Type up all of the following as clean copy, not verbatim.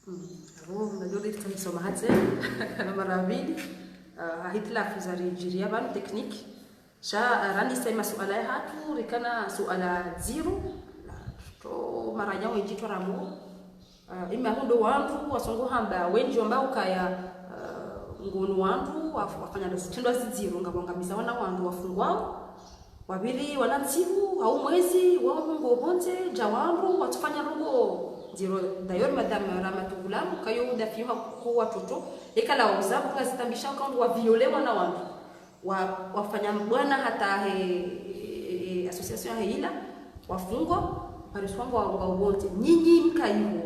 Najua tutasoma hata kana mara mbili hitilafu za rijiria bana tekniki sha rani sema suala ya hatu rikana suala zero to mara nyao ijitwa ramo ima hundo wangu wasongo hamba wengi ambao kaya ngono wangu wafanya ndositendo zero ngabangamiza wana wangu wafungwao wabili wanatibu au mwezi wao ngo bonte jawangu watufanya rungo zero d'ailleurs madame Ramatogulam kayo dafiwa kwa watoto ekala wauza kwa zitambisha kwa violewa na wangu wafanya bwana hata association heila wafungwa pariswango wa wote nyinyi mkaiho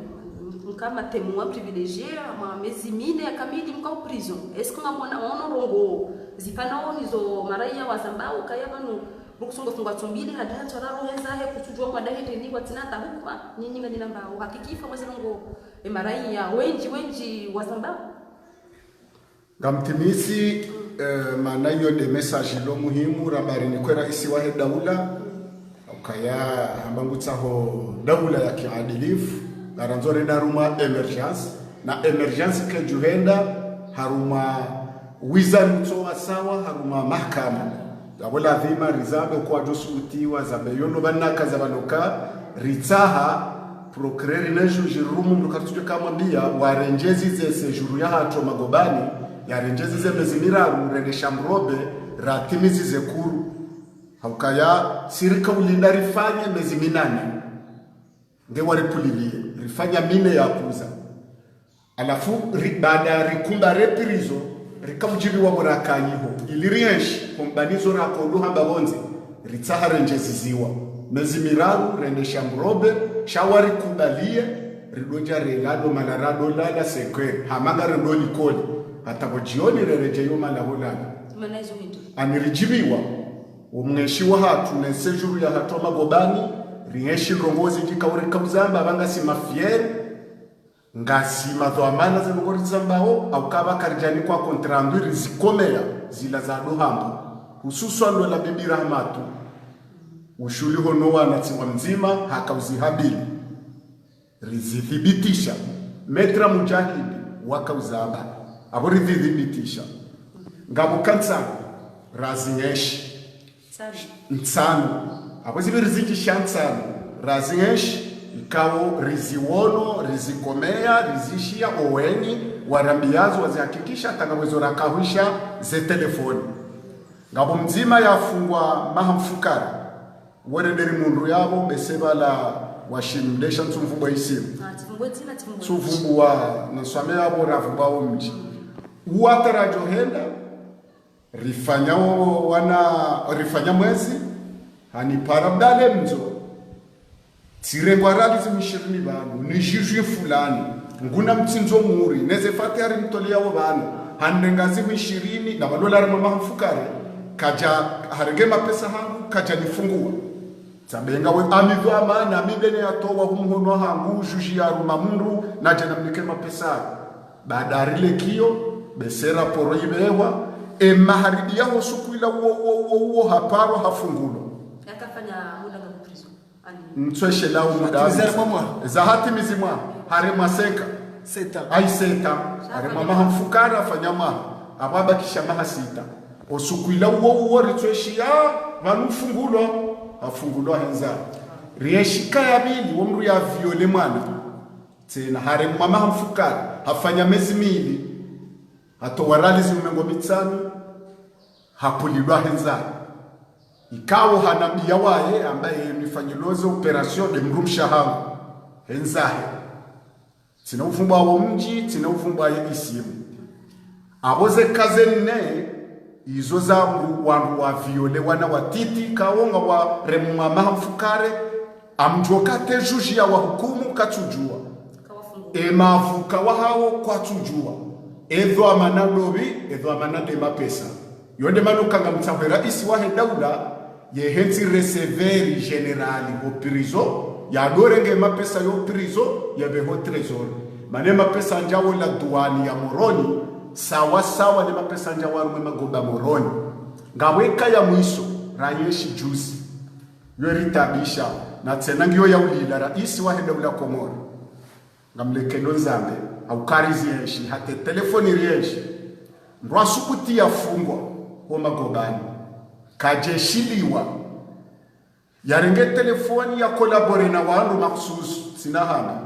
kama témoin privilégié ma mezi mine kamili mkao prison est-ce que ngamona ono rongo zipanao hizo maraia wazambao kaya banu bukusonga funga tumbili hada chararo hezahe kutujua kwa dahi ni watinata hukuma nyinyi ngani namba hakikifa mwezi rongo maraia wengi wazambao ngamtimisi maana hiyo de message lo muhimu rabari ni kwera isiwahe daula ukaya ambangutsaho daula ya kiadilifu garanzore daruma emergence na emergence ke juhenda haruma wizard mtoa sawa haruma mahakama gabola dhima rizabe kwa josuutiwa zabeyono banaka zabanoka ritsaha procureur na juge rumu mukatuje kamwambia warenjezi ze sejuru ya hato magobani ya renjezi ze mezimiraru rendesha mrobe ratimizi ze kuru haukaya sirika ulinda rifanye mezi minane ngewa ripulilie rifanya mine ya kuza alafu baada rikumba repirizo rikamjibi wa murakanyiho ilirienshi kombanizo rakondo hamba bonze ritsaha renjezi ziwa mezi miraru rendesha mrobe shawari kumbalie ridoja relado malarado lala sekwe hamaga rendoli koli hata bojioni rereje yo malaholala manaizo hindu anirijibiwa umweshiwa hatu na sejuru ya hatu magobani rienshi rongozi jikaureka uzamba banga si mafiere ngasi madhamana za ngori zambao au kaba karjani kwa kontrandu rizikomea zila za dohambo hususan ndo la bibi Rahmatu ushuli hono wana tsiwa mzima hakauzihabili rizithibitisha metra mujahidi wakauzaba abori thibitisha ngabo kansa razingesh nsano abozibe riziki shansano razingesh ikawo riziwono rizikomea rizishia oweni warambiazo wazihakikisha tangawezo rakawisha ze telefoni ngabo mzima yafungwa mahamfukara werenderi mundu yabo beseba la washimdesha nsumvubwa isimu tsuvumbuwa naswame yabo ravumbawo mji uwatara johenda rifanya mwezi hani parabdale mzo tirengwa rali zimishirni banu nishishwe fulani nguna mtsinzo muri neze fatari mtolia wo banu handengazi 20 na $20 mama mfukare kaja harenge mapesa hangu kaja nifungua Sabenga we amidwa maana midene yatowa humhono hangu juji ya rumamundu na jana mnikema pesa badarile kio besera poro ibewa maharidia hosukuila uo haparo hafungulo yakafanya muda wa prison mtweshe lao muda zahati mizimwa harema seta harema mahamfukara afanyama ababa kisha mahasita osukuila uo ritweshia vanufungulo afungulo henza rieshika ya bili womru ya viole mwana tena harema mahamfukara hafanya mezi mili hato waralizi umengo mitsani hapulilwa henza ikawo hanabia wae ambaye nifanyiloze operation de mrumsha hangu henzahe tina ufumba wa mji tina ufumba ya isimu aboze kazenne izo zangu wangu wa viole wana watiti kawonga wa remuma mahamfukare amjoka tejuji ya wahukumu katujua mavuka wa hao kwa tujua edho amana dobi edho amana de mapesa yonde manukanga mtsavera isi wa daula ye hensi receveri generali ho prison ya dorenge mapesa yo prison ya beho trésor mane mapesa njawo la duani ya moroni sawa ne mapesa njawo rumwe magoba moroni ngaweka ya mwiso rayeshi juzi yo ritabisha na tena ngiyo ya ulila isi wa daula Komoro ngamlekelo nzambe au karizi yenshi hate telefoni riyenshi ndo asukuti yafungwa ho magobani kajeshiliwa yarenge telefoni ya kolabore na wandu maksusu sinahana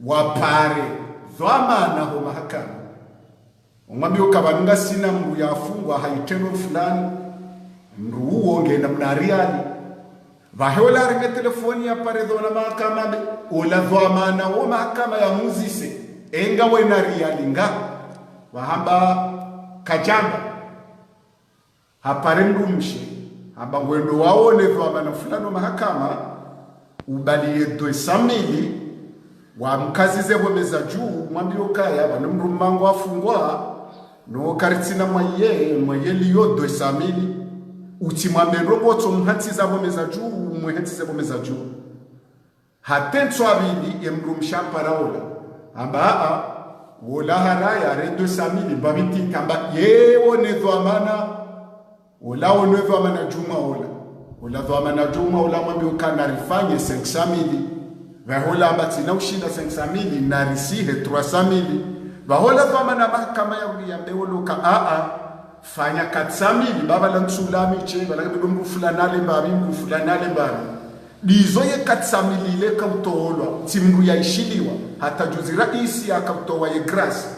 wapare dhamana ho mahakama umwambi ukabanunga sina mru yafungwa haiteno fulani mru uo ngenda mnariali vaheola ringe telefoni ya pare dhona mahakama ola dhamana ho mahakama ya muzise enga wena riali nga wahamba kajamba hapare mrumshe hamba wendo waone dhamana fulani mahakama ubaliye 200,000 wa mkazi zebo meza juu mwambi ukaya bana mrumango afungwa no karitsina mwaye liyo 200,000 uti mwambe roboto mhati zabo meza juu muhati zabo meza juu hatenso abili emrumsha paraola amba wola haraya re 200,000 babiti kamba yewo ne dhamana ola one dhamana juma ola dhamana juma ola mwambi ukana rifanye 500,000 vahola ambatina ushinda 500,000 na risihe 300,000 vahola dhamana mahakama ya mbewoloka fanya 400,000 baba la nsulami che bala ngombu fulanale mbabi mbu fulanale mbabi dizo ye 400,000 ile kautolwa timru ya ishiliwa hata juzi raisi akautowa ye grass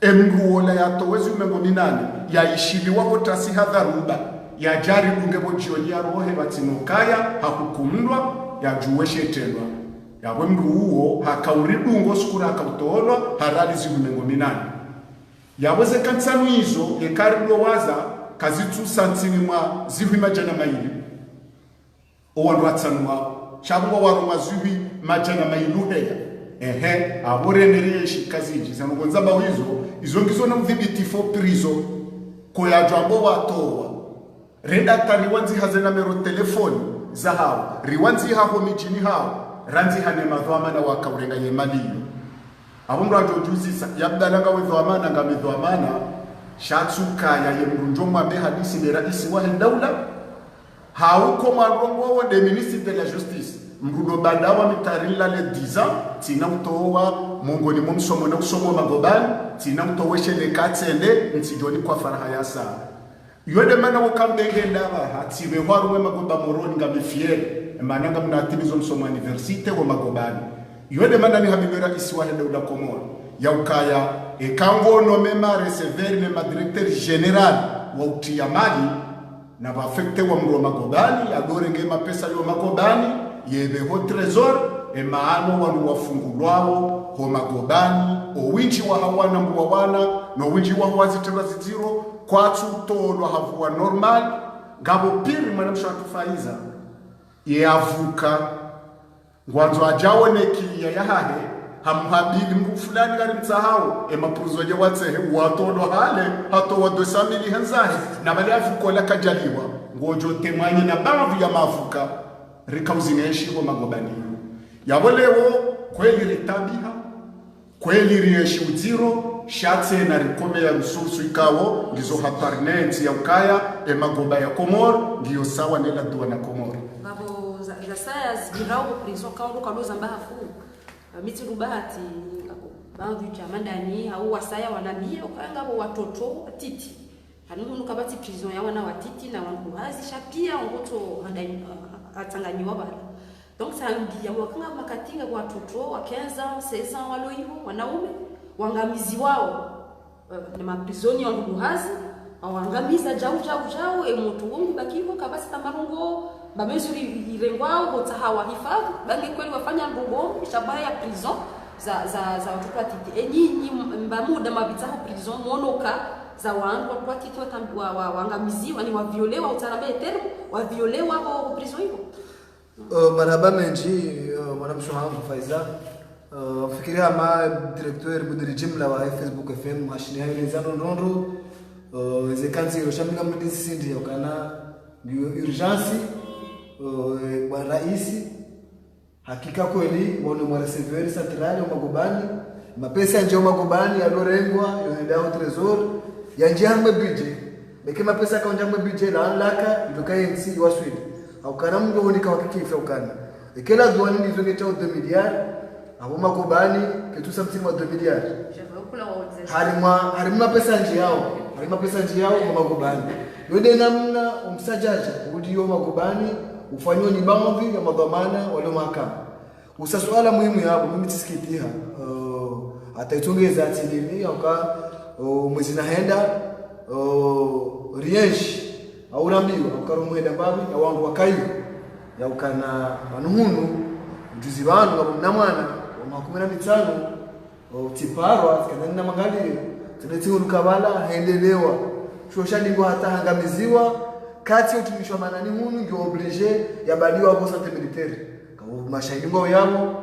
emru ola ya towezi umengo minane ya ishiliwa otasi hadharuba ya jari dungebo jioni ya rohe batinokaya hakukumndwa ya juweshe tendwa yawe mru uo hakauridungo skura akautolwa harali ziumengo minane yaweze kansanu hizo yekarido waza kazitu santini mwa zivi majana maili owandu atsanwa shabwa waruma zivi majana mailu heya abore neriyeshi kaziji sanogonza bawizo izo ngizo na mdhibiti fo prizo ko ya jambo watowa redakta riwanzi hazena mero telefoni za hao riwanzi haho mijini hao ranzi hane madhwama na wakaurenga yemaliyo abumra jojuzisa yabdalanga wedhwamana ngamidhwamana shatsuka ya yemrunjo mwabe hadisi de raisi wa daula hauko mwarongo de ministre de la justice mrudo badawa mitarilla le 10 ans tina utowa mongoni momsomo na usomo magobani tina utoweshe le katsende nsijoni kwa faraha yasa yode mana wakambenge ndaba hatiwe warumwe magoba moroni ngamifiere mananga mnatimizo msomo universite wa magobani yode mana ni hamilera isiwa daula Komoro ya ukaya ekango no mema recevoir ne directeur général wa utia mali na bafekte wa mro magobani adore ngema pesa yo magobani yebe ho trésor maano wanu wafungulwao ho magobani owinji wa hawana mbuwana no winji wa wazitira zitiro kwatu tolwa havuwa normal ngabo piri mwana mshakufaiza ye avuka ngwanzo ajawo nekiya yahahe hamhabili mbu fulani gari mtsahao mapruzo je watsehe watolwa hale hato wa 200,000 hanzahe na bali afukola kajaliwa ngojo temanye na bavu ya mafuka rikauzineshi wa magobani yabolewo kweli ritabiha kweli rieshi uziro shatse na rikome ya rususu ikawo ngizo haparnenzi ya ukaya magoba ya Komoro ngiyo sawa nela dua na Komoro babo za saya zirao prison kaungo kaloza mbafu mitirubahati baadhi ya mandani au wasaya wanambia ukanga watoto titi hanunu kabati prison ya wana watiti na wanguhazi shapia ngoto handani atanganyiwa bala donc sambia wakanga makatinga kwa watoto wa 15 16 walo hivyo wanaume wangamizi wao na maprisoni wanguhazi awangamiza jao emoto wongu bakiho kabasi tamarungo bamezuri irengwao hotahawa hifadhi bange kweli wafanya ndongo shabaya prison za watoto atiti enyi mbamuda mabitaho prison monoka za wangu kwa kitu wangamiziwa ni waviolewa utarambe termo waviolewa ho prison hiyo marhaba menji madam Shohangu Faiza fikiria ma directeur budiri jimla wa Facebook FM mashini hayo nzano ndondo zekanzi roshamika mdisi sindi yokana urgence kwa raisi hakika kweli wana mwareseveri satrali wa magobani mapesa nje magobani alorengwa yoenda au trésor ya njambe budget bekema pesa ka njambe budget la laka ndokaye MC wa Sweden au karamu ndo nika wakikifa ukana ikela duani ndizo ngeta 2 miliard abo makubani ketusa mtimu wa 2 miliari harima pesa nje yao makubani yode namna umsajaja udiyo makubani ufanywe ni bamvi ya madhamana wale mahakama usasuala muhimu yabo mimi tisikitiha ataitongeza atili yoka mwezi naenda rienshi au rambiwa ukarumuhenda babi ya wangu wakayo ya ukana anuhunu ujuzi banu na mwana wa 15 tiparwa kana mangalie tunati urukabala hendelewa shosha ndingo hata hangamiziwa kati utumishwa manani hunu ndio oblige ya baliwa hapo sante militaire kama mashahidi ngo yabo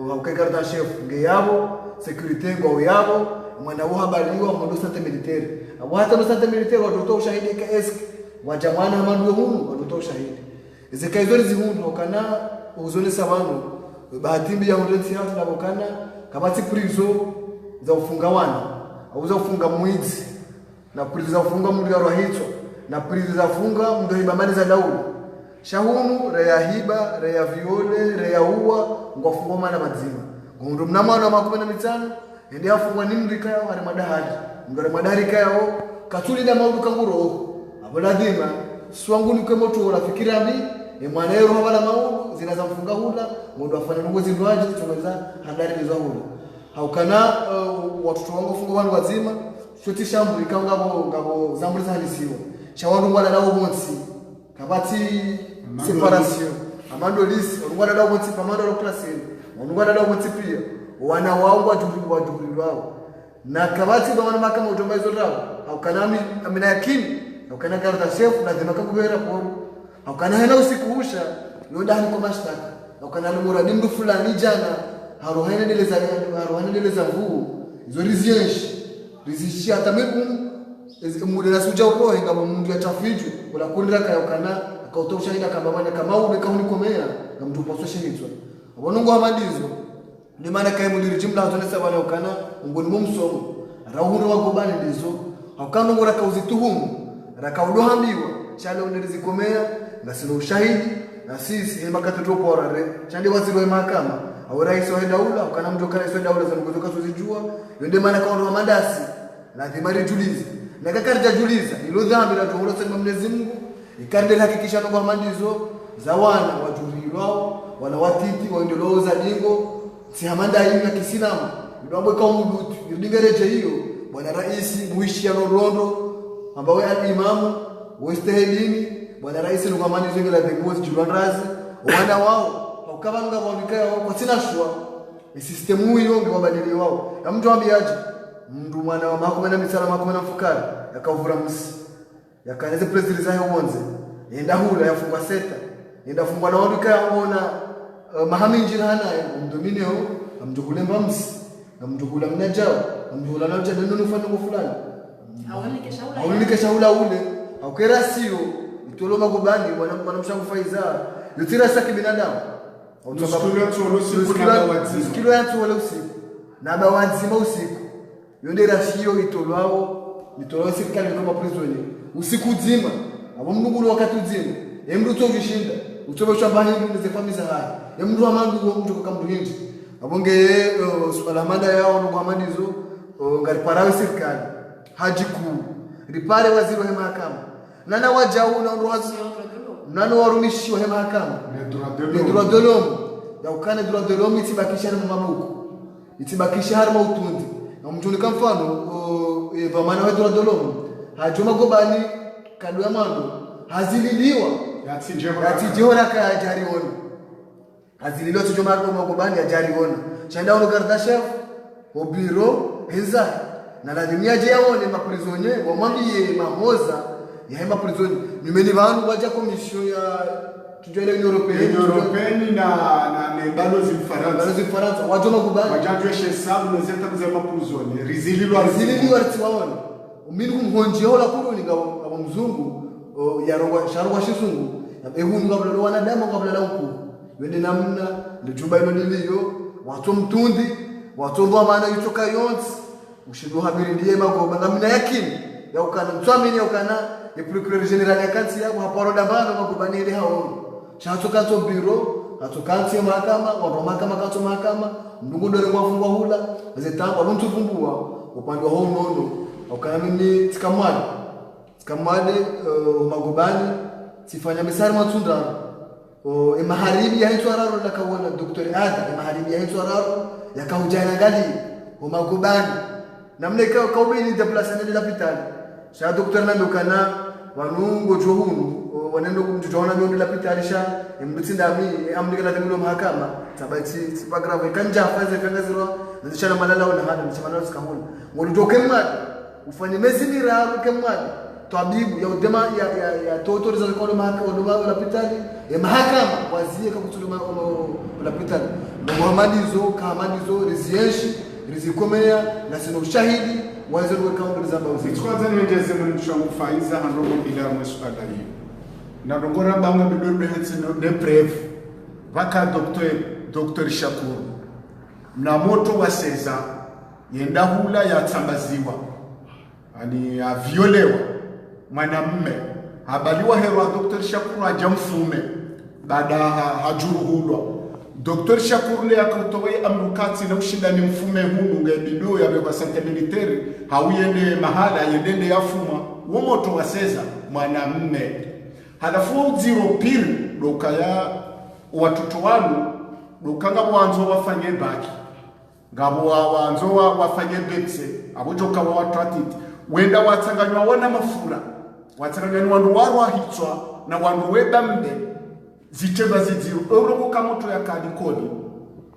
haukakarta chef nge yabo security ngo yabo mwana wao baliwa mndo sante militaire abo hata no sante militaire watoto ushahidi ka esk wajamwana mandu hunu watoto ushahidi ezekaizori zihunu kana uzone sabano bahatimbi ya ndeti hatu na bokana kabati prizo za ufunga wana au za ufunga mwezi na prizo za ufunga mundu ya rohito na prizo za funga mundu hibamani za daulu shahunu reya hiba reya viole reya uwa ngofunga mana mazima mundu mnamwana wa 15 ende afungwa nimrika yao hari madahari mundu hari madahari kayao katuli na maudu kanguro aboladima swangu ni kemo tu unafikira mbi mwana yero habala maudu zinaza mfunga hula mundu afanya nungo zindwaji tumeza handari nizo hula haukana watoto wangu funga wanu wazima shoti shambu ngabo zambuli za halisiwa shawandu mwana nao bonsi kabati separation amando lisi mwana nao bonsi pamando lo klasini mwana nao bonsi pia wana wao wajubuli wao na kabati ba wana makama utomba hizo rao haukana amina yakini haukana karta chef na dema kakubera poru haukana hana usikuusha yonda hani kwa mashtaka haukana muradi mdu fulani jana harohane ndeleza vuu izo rizishi hata meku mude na suja urohe ngabo mundu ya tafiju wala kundira kayokana akautosha ina kambamanya kama ule kauni komea na mtu pososhe hitwa abonungo amandizo ni maana kai mudiri jimla hatonesa bana ukana ngoni mumsomo rahuru wako bani ndizo hakano ngora kauzituhumu rakaudohambiwa chale unerizikomea ngasino ushahidi na sisi makati topora re chande waziri wa mahakama au rais wa daula ukana mtu kana rais wa daula zangotoka tuzijua yende maana kaondoa mandasi lazima rijulize na kakarja juliza ilo dhambi la tuola sema Mwenyezi Mungu ikande hakikisha ngo mandizo za wana wajulilwao wana watiti waendeleo za dingo si hamanda hii ya Kiislamu ndio kwa mulutu ndingereje hiyo bwana rais muishi ya Rondo ambao al-imamu wastahilini bwana rais ni kwamani zingi la viongozi julandrazi wana wao ukabanga wanikao kwa sinashwa ni system hiyo ndio wabadili wao na mtu ambiaje mtu mwana wa mako na misala mako na fukara yakavura msi yakaneze president zayo wonze yenda hula yafungwa seta yenda fungwa na wanika ona mahaminji hana mdomine ho amjukule mbamsi amjukula mnajao amjukula na mcha ndio nufanya fulani haonike shaula ule aukera sio itolo magobani wanamshangu faiza yutira saki binadamu kilo ya tuwala usiku na bawazima usiku yonde rasio itolwao serikali kama prisoni usiku zima abo mnungu wakati uzima emru tovishinda utobe shambani ndio zefamiza haya emru amandu mtu kama mhindi abonge swala manda yao ndo amandizo ngari parawe serikali haji kuu ripare waziri wa mahakama nana wajau na ndoazi nana warumishi wa mahakama droit de l'homme ya ukane droit de l'homme itibakisha na mamuko itibakisha harma utundi na mtu nika mfano vamana wa droit de l'homme hajuma gobani kadu ya mando hazililiwa yatijora ka jariona hazililiwa tijoma gobani ya jariona chanda ono gardasha obiro heza na lazimia je yaone maprisonnier wamwambie mahoza ya maprisonnier nimeni vanhu waja commission ya tujele European na balozi Faransa wajoma kubani wajajwe shesabu na zeta za maprisonnier rizililwa tiwaona umini kumhonje hola kuruni ngabo mzungu ya sharwa shisungu ehunu ngabula wanadamu ngabula la ukuu wende namna ndijumba ino niliyo watu mtundi watu ndo maana yutoka yonsi ushindo habiri ndiye magoba ngamina yakini ya ukana mtwamini ya ukana ya procureur general ya kansi yako haparo dambano magobani ile hao chatoka to biro atokansi mahakama watu mahakama kato mahakama ndungu ndore mwafungwa hula zetangu alontuvumbua upande wa hono ukamini tikamwade magobani sifanya misari matunda emaharibi ya hitwararo lakaona Dr. Ada emaharibi ya hitwararo yakahujana ngali magobani namne kaubini deplacement de l'hôpital sha Dr. Nandukana wanungo johunu wanendo kumjona miondo l'hôpital sha mbitsindami amnikala tengilo mahakama tabati sipa grave kanja faze kangazirwa nzishana malala ona hada mchimanalo sikamuna ngolutoke mwana ufanye mezi miraru kemwana tabibu ya udema ya totoriza kwa mahakama l'hôpital ya mahakama wazie kakutuluma l'hôpital muhamadizo kamadizo rezienshi rizikomea na sina ushahidi wazo wekaomba zamba uzi kwanza niongeze mwisho kufaiza handogo bila mswada hiyo na rongora bamwe bidwe hetino de preuve vaka Dr. Shakur na moto wa Seza yenda hula ya tambaziwa ani aviolewa mwanamume habaliwa herwa Dr. Shakur ajamfume baada hajuruhulwa Dr. Shakur le akotowe amrukati na ushindani mfume huu ngebido ya kwa sante military hauende mahala yendende yafuma wo moto wa Seza mwanamume halafu zero pili dokaya watoto wanu dokanga wanzo wafanye baki ngabo wanzo wafanye bekse abojoka wa watratiti wenda watsanganywa wana mafura watsanganywa wandu warwa hitwa na wandu webambe ziteba ziziro euroko kamoto ya kadikoni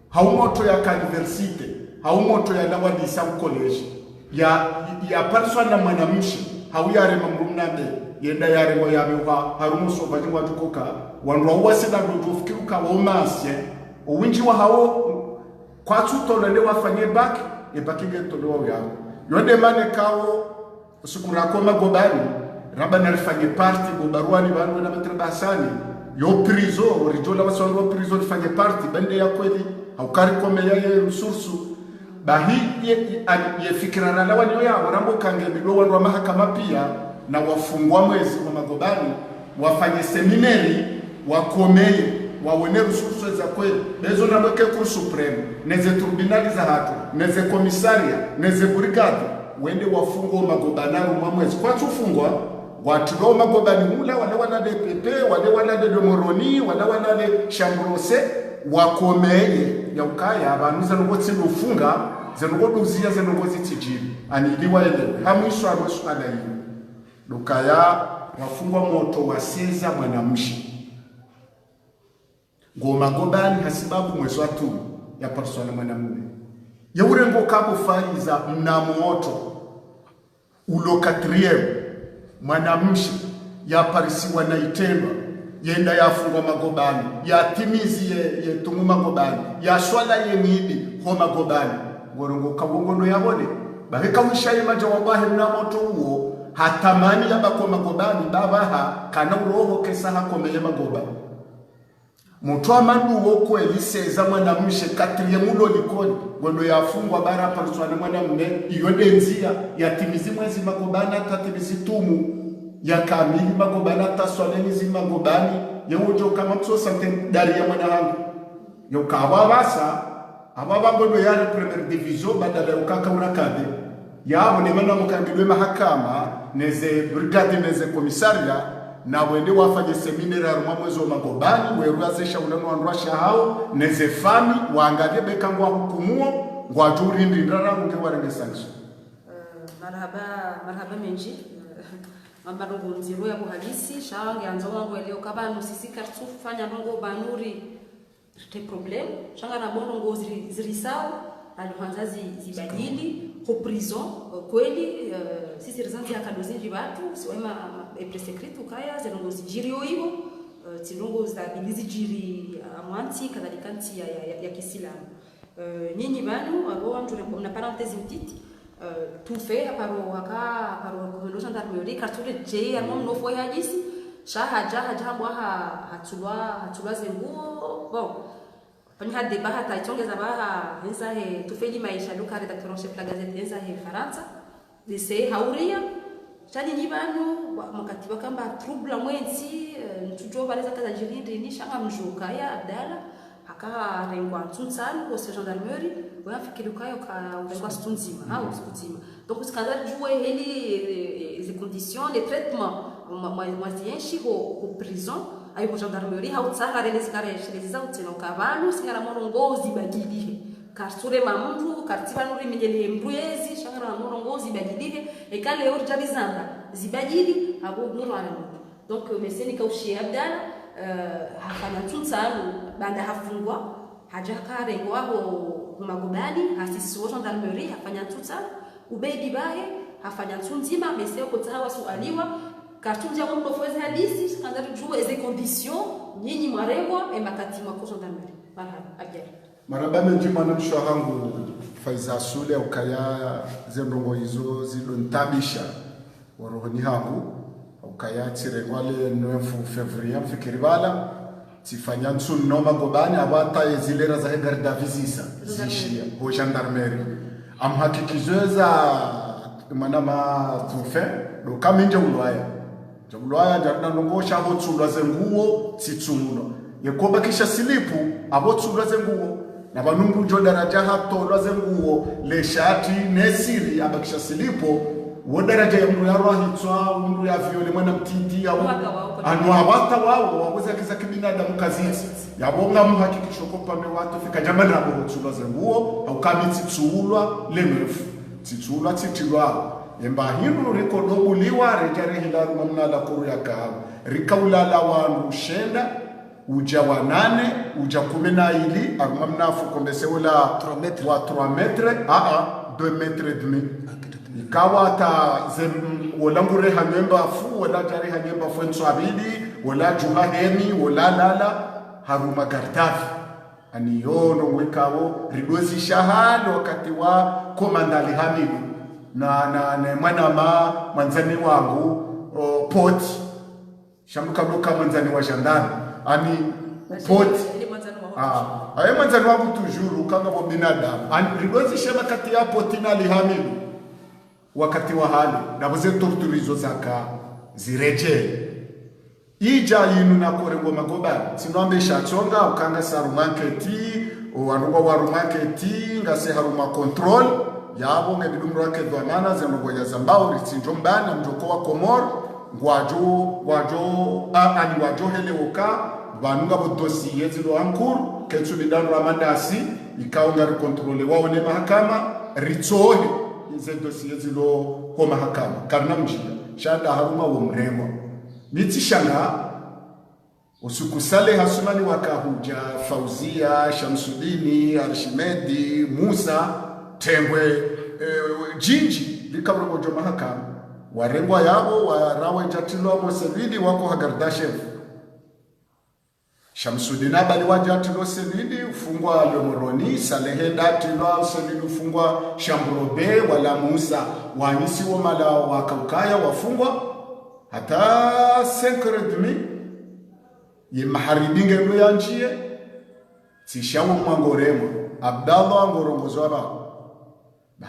haumoto ya university haumoto ya lawadi sam college ya person na mwanamshi hauyare mamrumnabe yenda yare ngo yabewa harumuso bajingwa tukoka wandu wasida dodofikiruka womasye uwinji wa hao kwatu tolende wafanye baki ebakige tolewa yao yonde mane kao sukurako magobani raba nalifanye parti gobarwani bandu na metrabasani yo prison rijola wasongo prison fanye parti bende ya kweli haukari komeya ye resursu bahi ye fikira na lawa niyo ya warambo kange bilo wandu wa mahakama pia na wafungwa mwezi wa magobani wafanye seminari wakomeye wawone resursu za kweli bezo na mweke kur supreme neze tribunali za hatu neze komisaria neze brigade wende wafungwa magobanaru mwezi kwa tufungwa watu wa magobani hula wale wana de pepe wale wana de moroni wale wana de chambrose wakomeye ya ukaya abantu zango tsilufunga zango duzia zango zitijini aniliwa ele hamwisho arosho alayi lukaya wafungwa moto wa Seza mwanamshi ngoma gobani hasibabu mwezi wa tu ya persona mwanamume ya urengo kabo faiza mnamo moto ulo 4e mwanamshi ya parisiwa na itendwa yenda yafungwa magobani ya timizi ye tungu magobani ya swala ye ngidi ho magobani ngorongo kabongono yabone baheka wishaye majawabahe na moto huo hatamani ya bako magobani babaha kana uroho kesa hakomeye magobani mutwa mandu woko eliseza mwanamshe 4e mulo likoni ngondo yafungwa bara parisiwa mwanamume iyode nzia ya timizi mwezi magobani atatimizi tumu ya kamili magobani ataswaleni zi magobani yewojo kama mso sante dari ya mwana hangu yokawa basa ababa ngondo yari premier division badala ukaka urakade yabo ne mana mukambidwe mahakama neze brigade neze komisaria na wende wafanye seminari ya mwezi wa magobani weruazesha unano andwasha hao neze fami waangalie bekangwa hukumuo ngwajuri ndindara unge warenge sanso marhaba menji mabarongo nziro ya buhalisi shange anzo wangu leo kabanu sisi kartu fanya bongo banuri te problem shanga na bongo zirisao alianza zibadili ko prison kweli sisi rezanti akadozi watu siwema presecret ukaya zenongo zijirio hiyo tinongo zabilizi jiri amwanti kadalikanti ya kisilamu nyinyi banu abo ndure na parenthèse petite tout fait par recommandation d'armée kartule je amon no foi hadisi haja mbwa hatulwa zenguo bon pani hade baha taitongeza baha henza he tufeli maisha luka redacteur en chef la gazette henza he Faransa dise hauria tani nyibanu mukatiba kamba trouble mwenzi ntujo baleza kaza jirindi ni shanga mjuka ya Abdalla aka rengwa tsuntsano ko gendarmerie wa fikiri kayo ka rengwa stunzima ha uskutima donc skandal jouer les conditions les traitements mwazienshi ko prison ayo ko gendarmerie ha utsahare les karesh les zautino kavanu singara morongozi bagilihe karsure mamundu kartiba nuri mijeli mbuyezi shangara morongozi bagilihe ekale orjalizanga zibagili abo nuru ala donc meseni kaushi abdala hafanya tsuntsano banda hafungwa hajakarengwa ho magobani hasisi wa gendarmerie hafanya tsuntsano ubedi bae hafanya tsunzima meseo kutawa sualiwa kartunja kwa mdofozi hadisi skandali juu eze conditions nyinyi marengwa ematima kwa gendarmerie maraba menjima na mshahangu Faiza Sule ukaya zendongo hizo zilontabisha warohoni hangu ukaya tirengwale 9 February mfikiri bala tifanya nsun noma gobani abata ezilera za garda visisa zishia ho gendarmerie amhakikizeza manama tufe do kaminje ulwaya jabulwaya jarna nongosha ho tsulwa zenguo tsitsulo yekoba kisha silipu abo tsulwa zenguo na banungu jo daraja hatolwa zenguo le shati nesiri abakisha silipo wo daraja ya mru yarwa hitwa mru ya viole mwana mtindi abo anu abata wao waweza kiza kibinadamu kazizi yabonga muhakikisho ko pame watu fika jamana abo tsulwa zenguo au kamitsi tsulwa lemefu tsulwa tsitilwa emba hindu rikodo buliwa rejare hilaru mamna la kuru ya kahawa rikaula la wanu shenda uja wa 8 uja 12 arumamna fukombese wala 3 metre 2 metre et demi ikawa ta wolangure hanyemba fu wala jare hanyemba fu nswabili wala juha hemi wala lala haruma gardafi ani yono mwekawo ridozi shahalo wakati wa komandali Hamidu na mwana mwanzani wangu poti shamuka loka mwanzani wa gendarme ani poti aye mwanzani wangu tujuru kanga bo binadamu ani ridozi shema kati ya poti na Hamidu wakati wa hali na boze torturizo zaka zireje ija yinu na korengo magoba sinombe shatsonga ukanga saru marketi wanugwa waru marketi ngase haruma control yabo ngebidumro wake dhamana zenogo ya zambao ritsinjombana mjoko wa Komor gwajo ani wajo heleoka banunga bo dossier zilo ankuru ketsu bidano ramandasi ikaonga rikontrole wao ne mahakama ritsohe ize dossier zilo ho mahakama karna mjia shada haruma wo mremo nitishanga usukusale hasumani wakahuja Fauzia Shamsudini Arshimedi Musa Tembwe jinji likabro jo mahakama warengwa yabo warawe jatilo Mosevidi wako hagardashev Shamsudini abali wajatilo Sevidi ufungwa Lomoroni Salehe datilo Sevidi ufungwa Shambrobe wala Musa wanisi wa mala wakaukaya wafungwa hata 5h30 ye maharibinge mlo yanjie tishawo mwangoremo Abdallah ngorongozo aba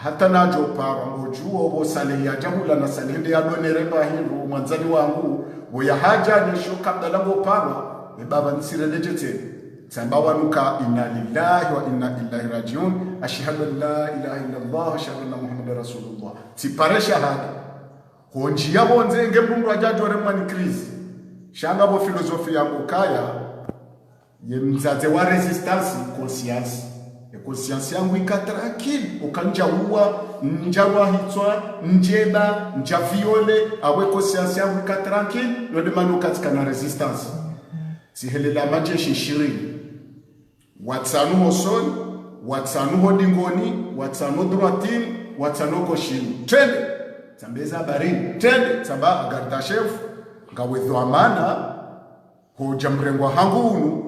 hata najo para mojuo bo sale ya jamula na salende ya donereba hiru mwanzani wangu bo ya haja ni shoka Abdallah ngo para e baba nsirelejete samba wanuka inna lillahi wa inna ilaihi rajiun ashhadu an la ilaha illa Allah ashhadu anna muhammadar rasulullah tipare shahada honjia bonze ngembundu ajajore mwani krizi shanga bo filosofi yangu kaya ye mzaze wa resistance conscience e conscience yangu ika tranquille ukanja uwa njawa hitwa njeba njaviole awe conscience yangu ika tranquille no demano katika na resistance si helela majeshi 20 watsanu hosoni watsanu hodingoni watsanu droitine watsanu koshini twende Zambeza barini tende samba Gardashev ngawedho amana ho jamrengwa hangu unu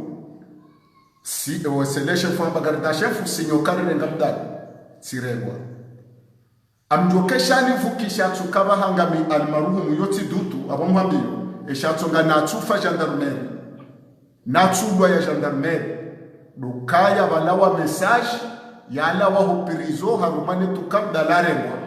si waseleshe famba Gardashev sinyokare ngabdali sirengwa amjokeshani vukisha tsukaba hangami almaruhu yoti dutu abamwambio eshatsonga natsufa gendarmerie natsudwa ya gendarmerie dukaya balawa message yala wa hopirizo harumane tukabdalarengwa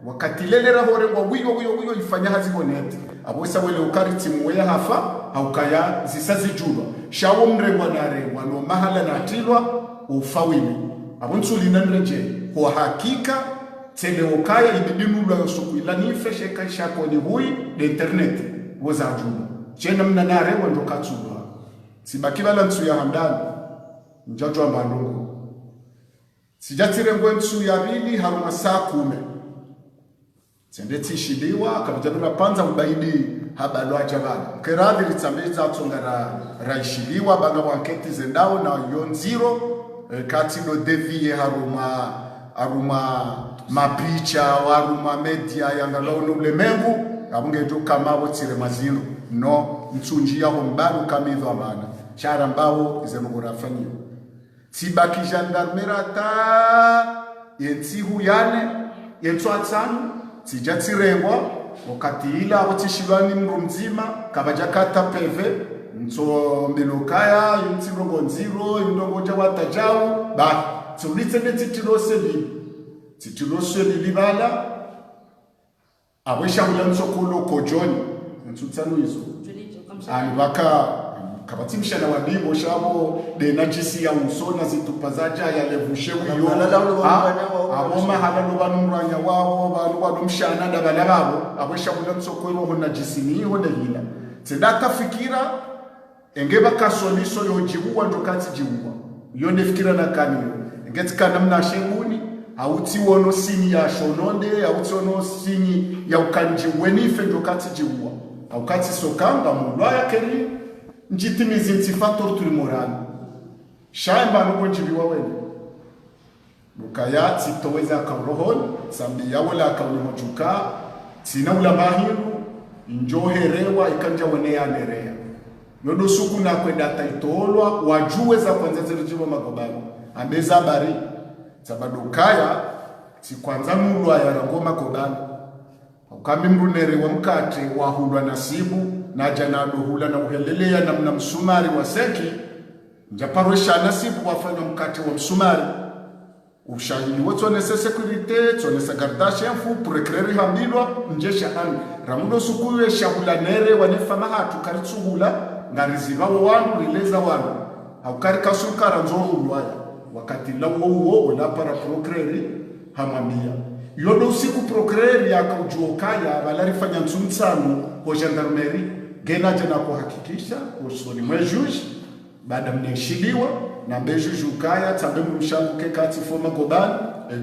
wakati lele rahore ngo wiyo ifanya hazibonete aboisa wele ukari timu ya hafa au kaya zisazijulwa shawo mrengwa na rengwa no mahala na tilwa ufawili abonsu linanreje kwa hakika tele ukaya ibidinu la yosuku ila nifeshe kaisha kwa ni hui de internet woza juma chena mna rengwa ndo katsulwa sibaki bala nsu ya handani njajwa mandungu sijatire ngwensu ya bili haruma saa 10 Sendeti shiliwa kabijabila panza mbaidi habalo ajabana. Mkeradhi litsambiza atongara raishiliwa baga wanketi zendao na yonziro kati no devie haruma mapicha haruma media yangalao nulemengu abunge tu kama wotire maziro no mtunjia hombaru kamidho amana. Shara mbao izemugurafani. Tibaki gendarmera ta yentihu yane yentu atsanu sijatsirengwa wakati ila watishilwani mrumzima kabajakata peve nso mbelokaya yuntirongo nziro yundongo jawatajao ba tsulitsene titiloseli libala awesha ulanso kolo kojoni ntutsanu izo ani baka kabatimsha na wadibo shabo de najisi ya usona zitupazaja ya levushe wiyo aboma halalo banumranya wao balu wadumshana dabala babo abosha kulanso ko ho najisi ni ho dahila tsedata fikira engeba kasoliso yojibuwa ndokati jibuwa yonde fikira na kanyo ngetika namna shenguni auti wono sini ya shononde auti wono sini ya ukanji wenife ndokati jibuwa aukati sokanga mulaya keri njitimizi ntifator tulimorani shaimba nuko njibiwa wene mukaya titoweza kaurohon sambi yawala kaulimujuka tina ula mahiru njoherewa ikanja wenea nerea yodo suku na kwenda taitolwa wajuweza kwanza zilijiwa magobani ambeza bari sabadukaya si kwanza nulwa ya rangoma gobani ukami mrunere wa mkate wahulwa nasibu na jana dohula na uhelelea na mna msumari wa seki njaparwesha nasibu wafanya mkate wa msumari ushahili wote wanese securite tonese gardashe mfu purekreri hambilwa njesha ami ramudo sukuwe shahula nere wanefa mahatu karitsuhula ngariziba wandu rileza wandu haukari kasukara nzoro ulwaya wakati lawo uo ulapara prokreri hamambia yodo usiku prokreri akaujokaya balarifanya ntsumtsano kwa gendarmerie gena jana kuhakikisha usoni mwe juge baada mneshiliwa na bejuju kaya tabe mshabuke kati foma gobani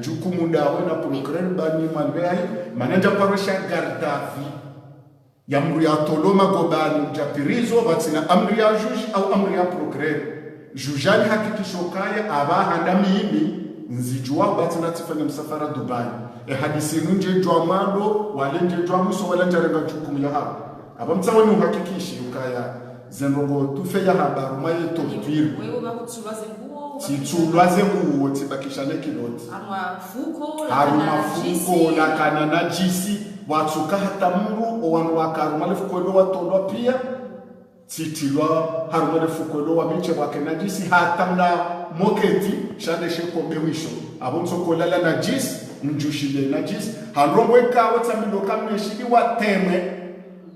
jukumu ndawe na prokreri bani manbei manaja parosha gardavi ya mru ya toloma gobani japirizo batina amri ya juge au amri ya prokreri jujani hakikisho kaya abahanda mimi nzijua batina tifanya msafara Dubai hadisi nje jwa mando wale nje jwa muso wala njarega jukumu ya hapo abamtsawe ni uhakikishi ukaya zenrogo tufe ya habaru maye topiri wewe bakutsulwaze nguo titsulwaze nguo tibakishane kiloti aruma fuko la kana najisi watsuka hata mru owanu wakaru malefuko lo watolwa pia titilwa haruma lefuko lo wamiche wake najisi hata mna moketi shade sheko bewisho abomsoko lala najisi mjushile najisi handrongweka watsamilo kamneshili wateme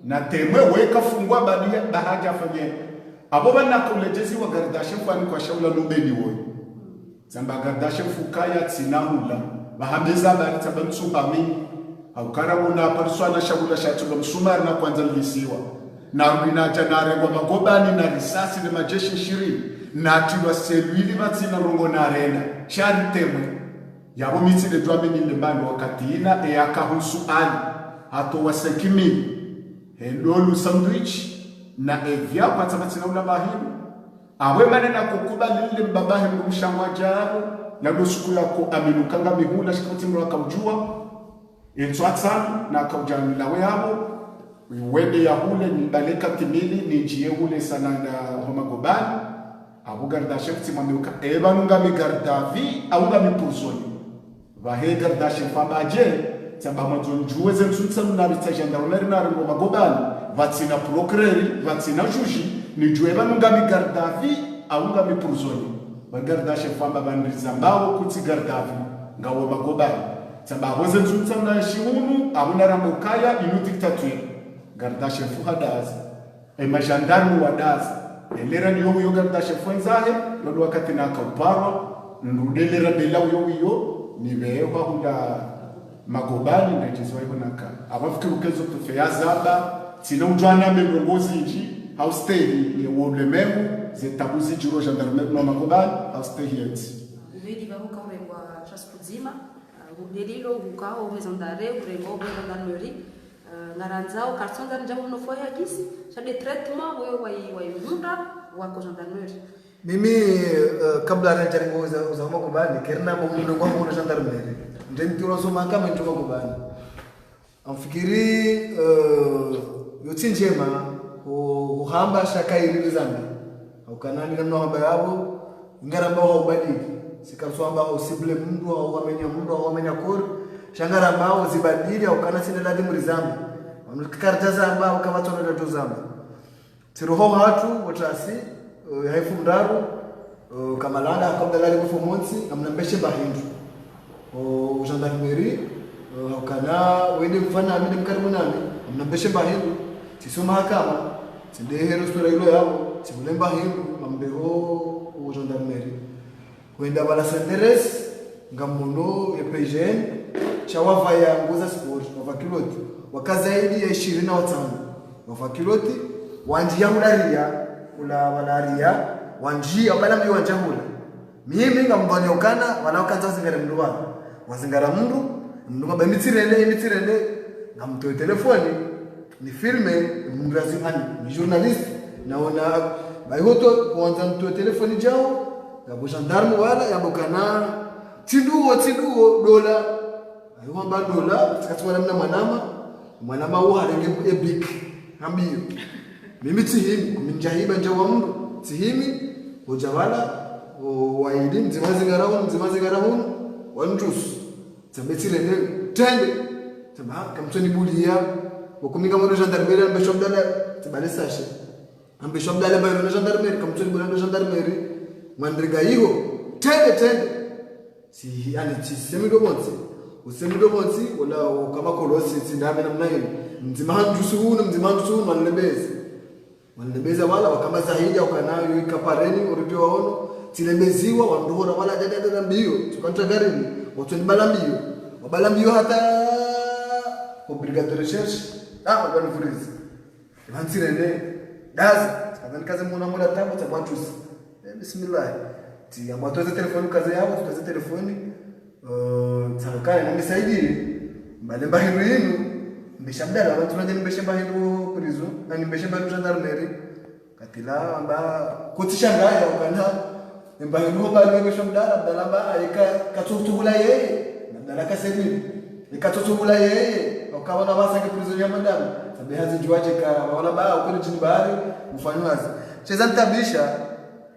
na teme weka fungwa badia bahaja afanye abo bana kulejezi wa gardashe fani kwa shaula nobeli wo zamba gardashe fukaya tsinahula bahambeza bali tabantsubami au karabona persona shaula shatulo msumari na kwanza lisiwa na rubina janare kwa magobani na risasi na majeshi 20 na tilwa selwili batsina rongo na arena shari temwe yabo mitile dwamini ndembano wakati ina yakahusu ali hato wa 5000 hendolu sandwich na evya kwa tabatina ula bahimu awe manena kukubali lile mbabahi mrumshangwa jaro na dosuku yako aminukanga mihula shikuti mru akaujua etwatsani na akaujani lawe habo wende ya hule nibaleka timili nijie hule sana na homagobani abu gardashe kutimameuka eba nungami gardavi au ngami purzoni vahe gardashe fabaje tamba majonjuwe zentsutsanu na bitsa gendarmerie na ringo magobani vatsina prokreri vatsina juji ni jueba nungami gardavi au ngami purzoni bagardashe famba bandiriza mbao kuti gardavi ngawo magobani tamba hoze zentsutsanu na shihunu abuna rambokaya inu dictature garda chef hadazi majandarmu wadazi elera niyo garda chef nzahe ndo wakati na kaparwa ndudelera bela yo nibewa hunda magobani na jizwa naka abafikiru kezo tufeya zaba sina ujana melongozi nji haustehi ni wolememu zetabuzi jiro gendarmerie no magobani haustehi yeti vidi va huka kwa chaspuzima delilo hukao maison d'arrêt rengo gendarmerie ngaranzao kartonda njamu no foya gisi chade traitement wai munda wako gendarmerie mimi kabla ranjaringo za magobani kerna mundo wangu na gendarmerie ndenti unasoma kama ndio magobani amfikiri yotsinjema uhamba shaka ili zambi au kanani namna hamba yabo ngaramba wa ubadili sikaswamba usible mndu au wamenya mndu au wamenya kor shangara mbao zibadili au kana sina lazima lizambi amkarta zamba au kama tona ndo zamba tiroho hatu watasi haifu ndaru kama landa kabla lali kufomonsi amnambeshe bahindu o gendarmerie au kana wende mfana amini mkarimu nami amnambeshe bahindu tisoma kama tindehero sura ilo yao tibulemba hindu mambeho o gendarmerie kwenda bala senderes ngamuno EPGN chawa ya nguza sport wa kiloti wakazaidi ya 25 wa kiloti wanjia mularia kula malaria wanjia bala mbi wanjahula mimi ngambani okana wanaokanza zingara mndu bana wazingara mndu ngaba mitirende ngamtoe telefoni ni filme mngrazi ani ni journalist naona bayoto kwanza mtoe telefoni jao ngabo gendarme wala yabokana tiduo dola ayomba dola tikatwala mna mwanama wo harenge ebik ambio mimi tihimi minjahiba njawa mndu tihimi ojawala waidi mzimazingarahu wanjusu tambetile ne tende tamba kamtoni bulia wakuminga mo gendarmerie ambesho mdala tibale sashe ambesho mdala bayo gendarmerie kamtoni bulia gendarmerie mandriga hiyo tende si yani semido bonzi wala kama kolosi sindame namna hiyo mzimanjusu wanlebeza wala wakama zaidi au kanayo ikapareni urudi waono tilemeziwa wandohora wala dada mbio tukanta garini watu ni balambio hata kwa brigade de recherche bwana Furizi hansirende daza kadani kazi mwana tabu tabantusi bismillah ti amatoza telefoni kazi yao tukaza telefoni tsakana na misaidiri mbalemba hiru mbeshabdala watu nje mbeshamba hiru prizo na mbeshamba gendarmerie katila amba kutishangaya ukana mbahiru bali mbeshabdala abdalamba aika katutubula yeye abdala kasemi ikatutubula yeye ukaona basa kiprizo ya madam sababu hazi juaje ka wala ba ukoni chini bahari mfanywazi cheza tabisha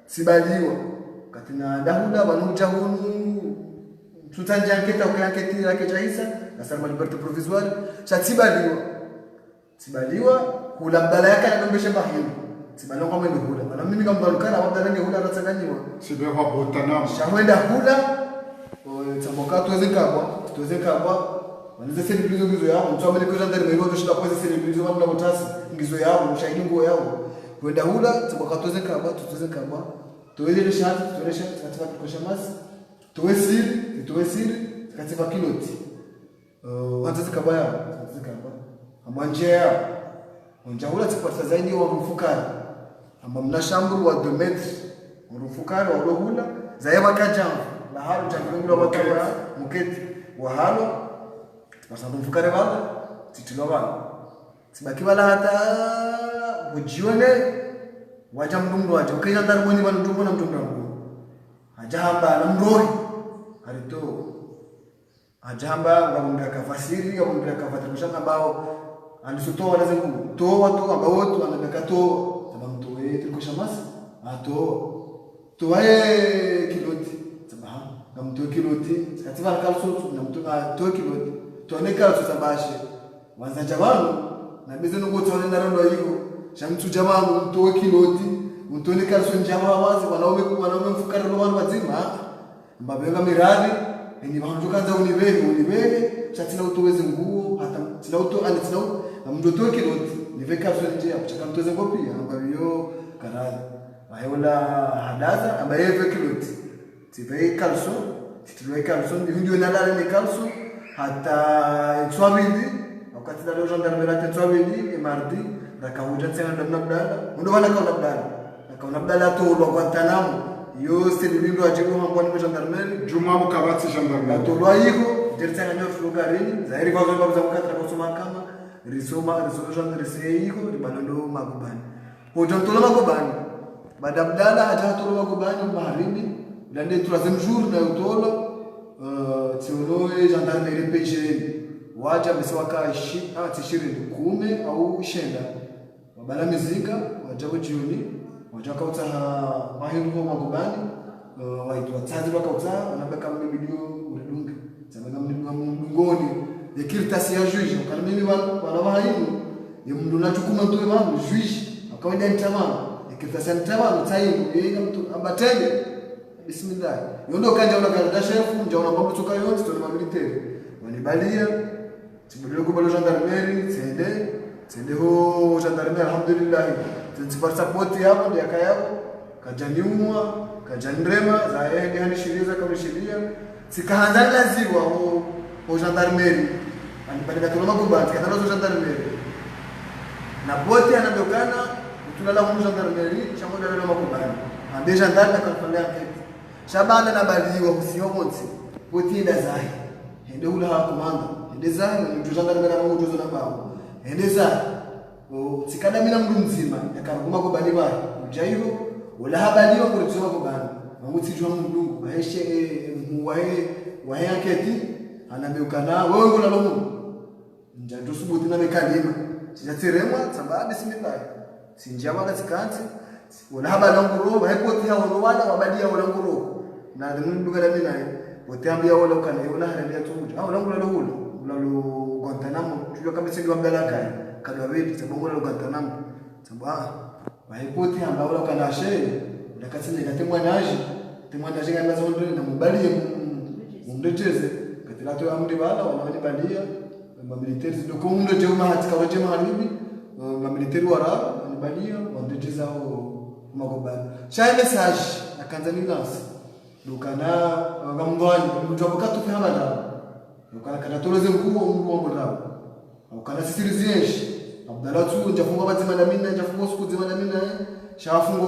sibaliwa katina dahuda wanuja hunu tutanja anketa ukanketi yake chaisa na salama liberté provisoire sibaliwa kula badala yake anambesha bahimu sibaliwa kama ndio hula na mimi kama balukana wabdala ndio hula ratsanganywa sibe kwa botanam shawenda hula tsamoka tuweze kabwa wanize selibrizo ngizo yao mtu amene kwa ndani mwe ndio shida kwa selibrizo wala mutasi ngizo yao ushahidi ngo yao kwenda hula tsamoka tuweze kabwa tuwele shati katika koshamasi tuwe siri katika kiloti wanzazi kabaya amwanjea onjaula tipata zaidi wa mfukari ama mnashamburu wa 2 metri mfukari wa rohula zayema kajambo la halu changula wakala muketi wa halo tipata mfukari wala titilo wala sibaki wala hata ujione waja mdungu waja ukija ndani mwenye mdungu na mdungu ajamba na mroi alito ajamba ngambia kafasiri au ngambia kafatisha ambao alisotoa wala zengu to watu ambao wote wanataka to sababu mtu wetu kushamasi to wae kiloti sababu na mtu kiloti katika kalso na mtu to kiloti to ne kalso sabashe wanza jamano na bizeno ngoto wale ndaro hiyo shamtu jamano mtu kiloti mtu ne kalso njama wazi wanaume mfukara roho wazima mbabenga miradi ni bantu kaza unibege chatina utoweze nguo hata tina uto ani tina mndoto kiloti njia kuchaka mtoze ngopi ambayo karaza ayola hadaza ambaye vekiloti tivei kalso tituloi kalso ndio nalala ni kalso hata tswabidi wakati dalio gendarmerie hata tswabidi mardi rakahuja tena ndamna bdala ndo wala kaona bdala akaona bdala to lo Guantanamo yo selindo ajibu mambo ni gendarmerie juma mukabati gendarmerie to lo ayiko dirtana nyofu lugarini zairi kwa sababu za mkatra kwa soma kama risoma gendarmerie seiko libalondo magubani hojontola magubani baada bdala haja tolo magubani magharibi ndande troisième jour na utolo tionoe gendarmerie PGN wacha msiwaka tishiri 10 au shenda wabala mizinga wajabu jioni wajaka utaha mahiru magubani waitwa tsazi wakauta wanabeka mbidio uridunga sababu mdungoni yakirtasi ya juge kalmini wala wahimu yumdu na chukuma mtu wangu juge akaenda ntamama yakirtasi ntamama mtaimu yeye mtu abatende bismillah yondo kanja una garda chef njaona mambo toka yote tuna militaire wanibalia tibulio kubalo gendarmerie tsende ho gendarmerie alhamdulillah tsinipata support hapo ndio yakayabo kajaniumwa kajanrema za yeye hadi sheria kama sheria sikaanza laziwa ho gendarmerie anipeleka tuna magubati kana zo gendarmerie na bote anadokana tulala ho gendarmerie chango dalala magubani ande gendarme kalfanya Shabana na baliwa usiyomonse potinda zai hende ula hakumanga hende zai ni gendarmerie na mujozo na bawo hende zai sikada mina mndu mzima yakaruma ko bali ba ujairo wala habaliwa ko tsoma ko bani manguti jwa mndungu baeshe wahe aketi anabeukana wewe ngola lomu njando subuti na mekalima sijatiremwa sababu bismillah sinjaba tsikanti wala habala nguro bahepoti hawo wala wabadia wala nguro na nduga la mina woteambia wala kana wala halalia tuja au langu la lo Guantanamo tulio kama sisi wabala kai kadwa wetu sababu la Guantanamo sababu bahepoti ambao wala kana shehe ndakati ngatemwa naji ngamba zonde na mubali mundeteze katila to amri wala wanabadia mamilitari ndio kwa mundo jema hatika waje magharibi mamilitari wara wanabadia wandeteza magobani shai message akanza nilasi dukana ngamngwani mjoboka tufihama na dukana kana toleze nguo mruombo nao ukana sisirizeshi abdalatu njafunga bazima na mina njafunga usiku zima na mina shafunga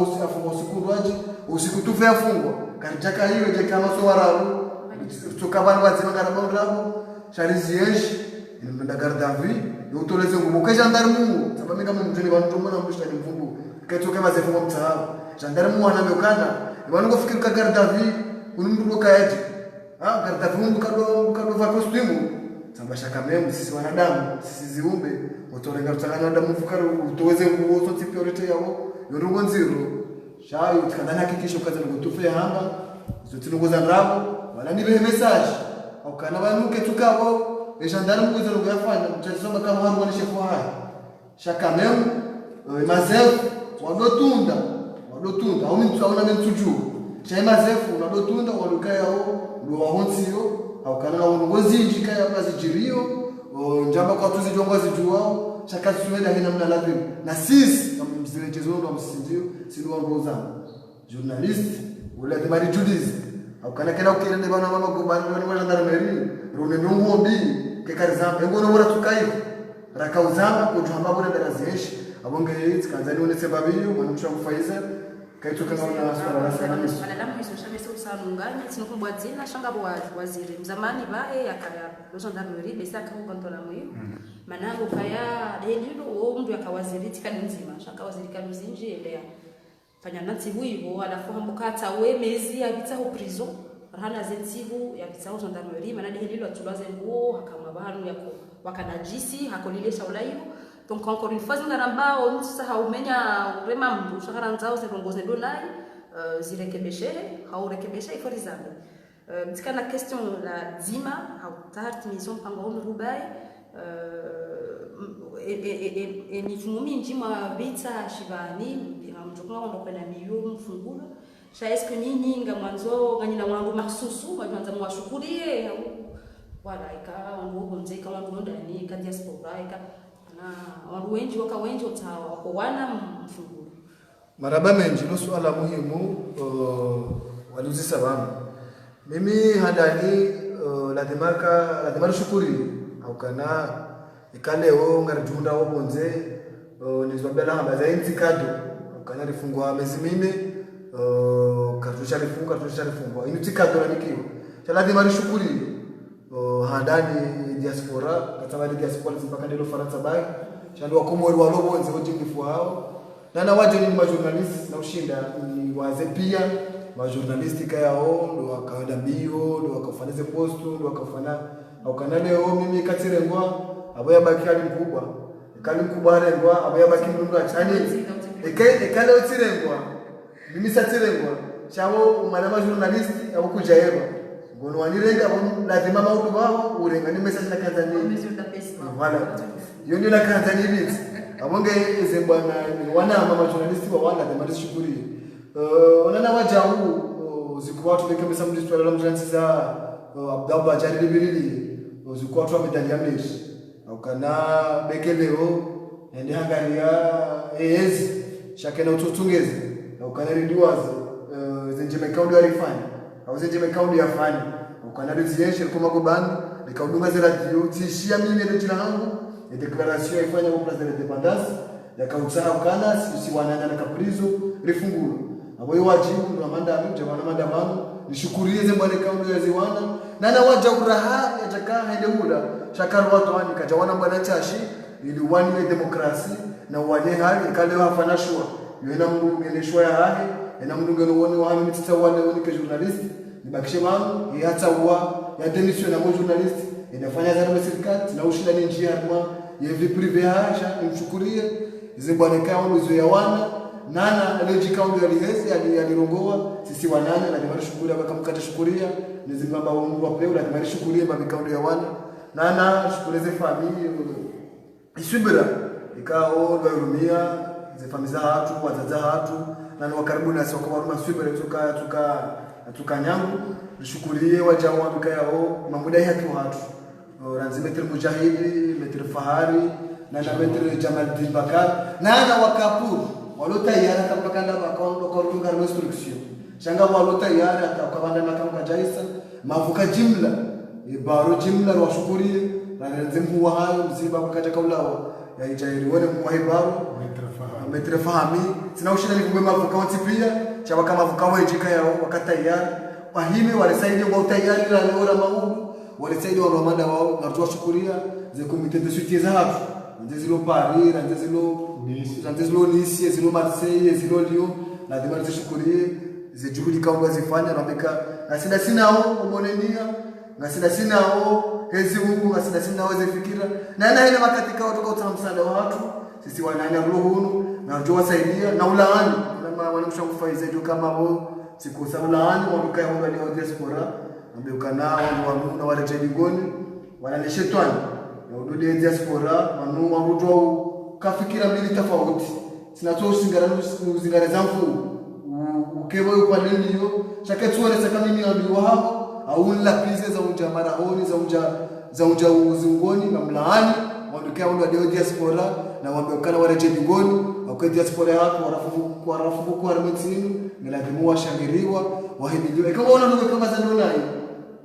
usiku rwaji usiku tufe afungwa karitaka hiyo je kama so wararu tukabana bazima karabao rabo sharizeshi nenda gardavi yotoleze nguo kwa gendarme sababu kama mjini bantu mbona mshitani mvumbu katoka mazefunga mtao gendarme wanamekana wango fikiri ka gardavi unumdu kaeti gardavi mungu kado va costume sambasha kamemu sisi wanadamu sisi ziumbe utorenga tutangana damu fukaru utoweze nguo so priority yao yorongo nziro shayo tukandana hakikisho kaza ngutufe hanga zotinongoza ndabo wala nibe message au kana banuke tukabo gendarme kuzo ngafanya mtasoma kama hapo ni shefu haya shakamemu mazefu wadotunda au mtu aona mtuju chaima zefu unadotunda walukayao ndo wahonsiyo au kana uongozi njika ya kazi jirio njamba kwa tuzi jongozi juao chakazi suenda hina mna lazima na sisi kama mzilechezo ndo msindio sio wangoza journalist wala demari judiz au kana kana ukirende bana mama kubana bana gendarmerie rune ndongo mbi kekarizamba ngono bora tukai rakauzamba kujamba bora darazeshi abonge yitsi kanzani one sebabiyo mwanamsha kufaiza kaito kana na swala sana misu wala lamu hizo shameso usanunganya tinokumbwa dzina shanga waziri mzamani bae akaya gendarmerie besa ka kontola moyo manango kaya delilo mndu akawaziri tikani nzima shaka waziri kaluzinji elea fanya nanti huivo alafu hambukata we mezi abita ho prison rana zentivu ya bitsa gendarmerie mana delilo atulaze nguo hakama bahanu yako wakanajisi hakolilesha ulayo. Donc encore une fois ndarambao ntsisa haumenya urema mndu shakara nzao zirongoze ndonai zirekebeshe haurekebeshe iforizambe tikana question la dima hautart mission pango rubai ni fumumi njima bitsa shivani hamjukuna ndo kwenda miyo mfungulo sha eske nini ngamwanzo nganyina mwangu mahsusu mwanzo mwashukurie wala ika wangu bonzeka wangu ndani ka diaspora ika na wengi wakawengi wako wana mfungulo maraba menji lo swala muhimu walizisa bana mimi hadani lazima shukuri au kana ikaleo ngarjunda wobonze nizobela hamba za intikado kana rifungwa miezi minne kartusha rifungwa intikado na nikio lazima shukuri hadani diaspora kataba diaspora mpaka ndilo Faransa bai chando wakomori walobonze wojingifu hao na waje ni majournalist na ushinda ni waze pia majournalistika yao ndo wakaenda mbio ndo wakafanya post ndo wakafanya au kana leo mimi katirengwa aboya bakali mkubwa kali mkubwa rengwa aboya baki mndu achani ekale utirengwa mimi satirengwa chao mara journalist au kujaeba ngono wanirenga lazima maudu wao urenga ni message na Tanzania wala hiyo ndio na Tanzania bit abonge ezembwana wana mama journalist wa wala de shughuli onana waja huu zikuwa watu kama samdi swala la mjansiza Abdallah Jaridi Bilili zikuwa watu medali ya mleshi au kana bekeleo ende hangalia ezi shakena ututungeze au kana ridiwazo zenje mekaundi alifanya au zenje mekaundi yafanya au kana residential kama gobani nikaudunga zera dio tishia mimi ndio jina langu ni declaration ifanya kwa place de l'indépendance yakautsa ukana sisi wananya na kaprizo rifungulo abo wajibu na mandamano jamana mandamano nishukurie zembale kaundo ya ziwana na waja uraha yatakaa hende muda shakaru watu wani kajawana mbana chashi ili wani ya demokrasi na wale hali kale hafana shua yena mndu ngeleshwa ya hali na mndu ngelo wani mitita wale wani ka journalist nibakishe mamu hata uwa ya demission na journalist inafanya za serikali na ushida ni njia kwa ya vie privé haja nimshukurie zembale kaundo zo ya wana nana leji kaundi alirongoa sisi wanana na nimari shukuria bakamkata shukuria nizibamba wangu wa peo na nimari shukuria babi kaundi ya wana nana shukureze famili isubira ikao barumia ze famili hatu wazaza hatu nana wakaribu na soko baruma subira tuka nyangu shukurie wajawa bikao mamuda yake watu ranzi metri mujahidi metri fahari nana metri Jamal Bakar nana wakapuru walota yara tapakanda bakaundo korunga restriction shanga walota yara tapakanda makamka jaisa mavuka jimla ibaro jimla washukurie na nzembu wa hayo msiba kukaja kaulao ya ijairi wale muhibaro metrefahami sina ushina ni kumbe mavuka watipia chaba kama mavuka wajika yao wakata yara wahime walisaidi kwa utayari la leo maudu walisaidi wa ramada wao na tuwashukuria ze komite de soutien za hapo ndezilo Paris ndezilo Nice zilo Marseille zilo Lyon na demar zishukurie ze juhudi kama zifanya nabeka na sinao umonenia na sinao hezi Mungu na sinao zifikira na ile wakati kao tukao msaada wa watu sisi wananya roho na ndio wasaidia na ulaani kama wanamshauri zaidi kama wao siku sana ulaani waduka ya ngali wa diaspora ambao kana wanu na wale jigoni wale shetani na udode diaspora wanu waruto kafikira mbili tofauti sinatoa uzingara zangu ukewe kwa nini hiyo chakatuone saka mimi ndio hapo au la pize za unja marahoni za unja uzungoni na mlaani wandukia wale wa diaspora na wamekana wale jigoni au diaspora hapo warafu kwa armetini ngelazimu washangiriwa wahimiliwe kama wana ndugu kama za ndonai